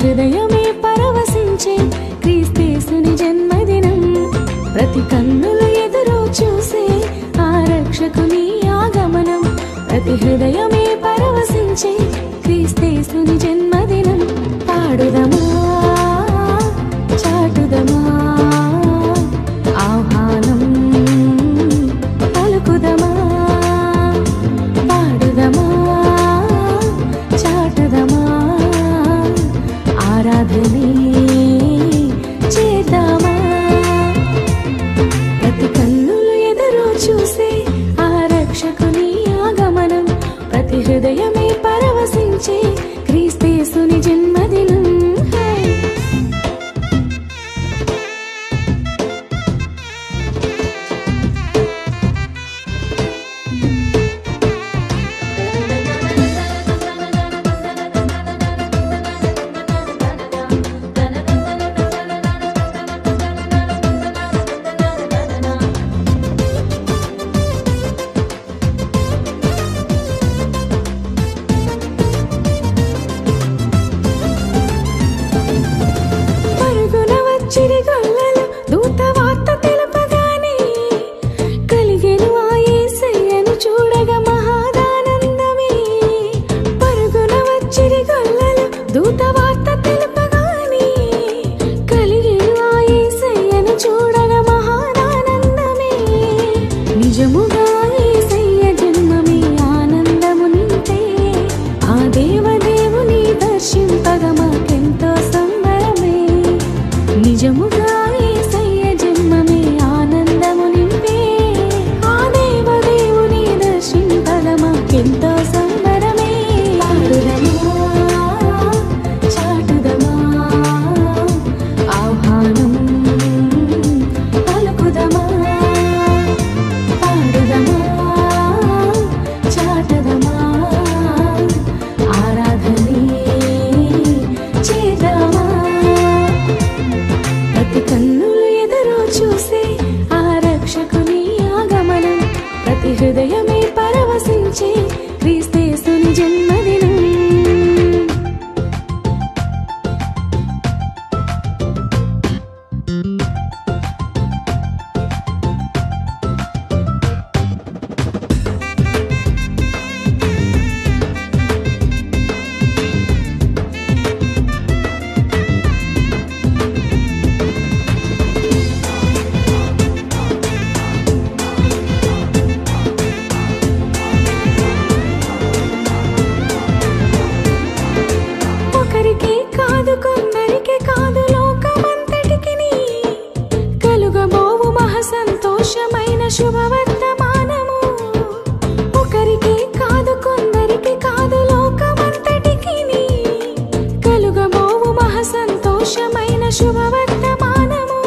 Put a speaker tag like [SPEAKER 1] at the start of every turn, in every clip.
[SPEAKER 1] హృదయమే పరవశించే క్రీస్తేసుని జన్మదినం. ప్రతి కన్నులు ఎదురు చూసే ఆ రక్షకుని ఆగమనం. ప్రతి హృదయమే పరవశించే క్రీస్తేసుని జన్మదినం. పాడుదమా, చాటుదమా, ఆహ్వానం పలుకుదమా. పాడుదమా, చాటుదమా, ఆరాధనే చేద్దామా. ప్రతి కన్నులు ఎదురు చూసే ఆ రక్షకుని ఆగమనం. ప్రతి హృదయమే పరవశించే క్రీస్తేసుని జన్మదినం. చిరిగొల్లలు దూత వార్త తెలుపగానే కలిగెను ఆ యేసయ్యను చూడగా మహాదానందమే. పరుగున వచ్చిరిగొల్లలు దూత వార్త తెలుపగానే కలిగెను ఆ యేసయ్యను చూడగా మహాదానందమే. నిజముగా యేసయ్య జన్మమే ఆనందము నింటే ఆ దేవదేవుని దర్శింపగా మాకెంతో సంబరమే. నిజముగా యేసయ్య జన్మమే ఆనందము నింపే ఆ దేవదేవుని దర్శింపగా మాకెంతో సంబరమే. పాడుదమా, చాటుదమా, ఆహ్వానం పలుకుదమా. పాడుదమా, చాటుదమా, ఆరాధనే చేద్దామా. ప్రతి కన్నులు ఎదురు చూసే ఆ రక్షకుని ఆగమనం. ప్రతి హృదయమే పరవశించే క్రీస్తేసుని జన్మదినం. ఒకరికి కాదు, కొందరికి కాదు, లోకమంతటికిని కలుగబోవు మహా సంతోషమైన శుభవర్తమానము. ఒకరికి కాదు, కొందరికి కాదు, లోకమంతటికిని కలుగబోవు మహా సంతోషమైన శుభవర్తమానము.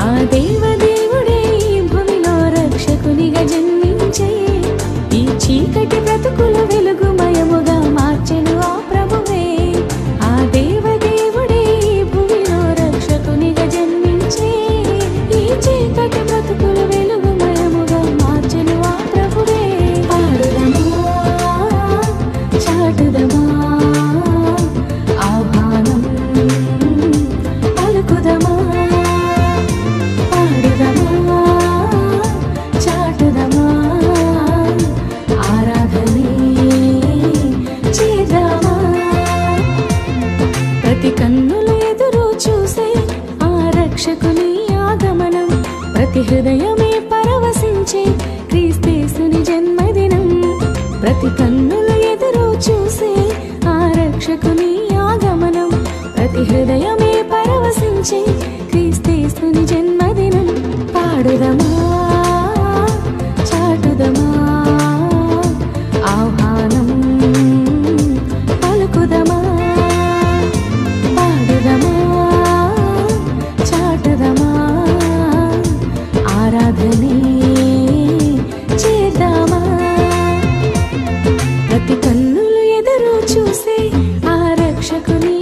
[SPEAKER 1] ఆ దేవదేవుడే ఈ భూమిలో రక్షకునిగా జన్మించే ఈ చీకటి బ్రతుకుల వెలుగుమయముగా మార్చెను ఆ ప్రభువే. ఆ దేవదేవుడే ఈ భూమిలో రక్షకునిగా జన్మించే ఈ చీకటి బ్రతుకుల వెలుగుమయముగా మార్చెను ఆ ప్రభువే. పాడుదమా, చాటుదమా, ఆహ్వానం పలుకుదమా. పాడుదమా, చాటుదమా, ఆరాధనే చేద్దామా. ప్రతి కన్నులు ఎదురు చూసే ఆ రక్షకుని ఆగమనం. ప్రతి హృదయమే పరవశించే క్రీస్తేసుని జన్మదినం. ప్రతి కన్నులు ఎదురు చూసే ఆ రక్షకుని ఆగమనం. ప్రతి హృదయమే పరవశించే క్రీస్తేసుని జన్మదినం. పాడుదమా, చాటుదమా, ఆహ్వానం పలుకుదమా. పాడుదమా, చాటుదమా, ఆరాధనే చేద్దామా. ప్రతి కన్నులు ఎదురు చూసే ఆ రక్షకుని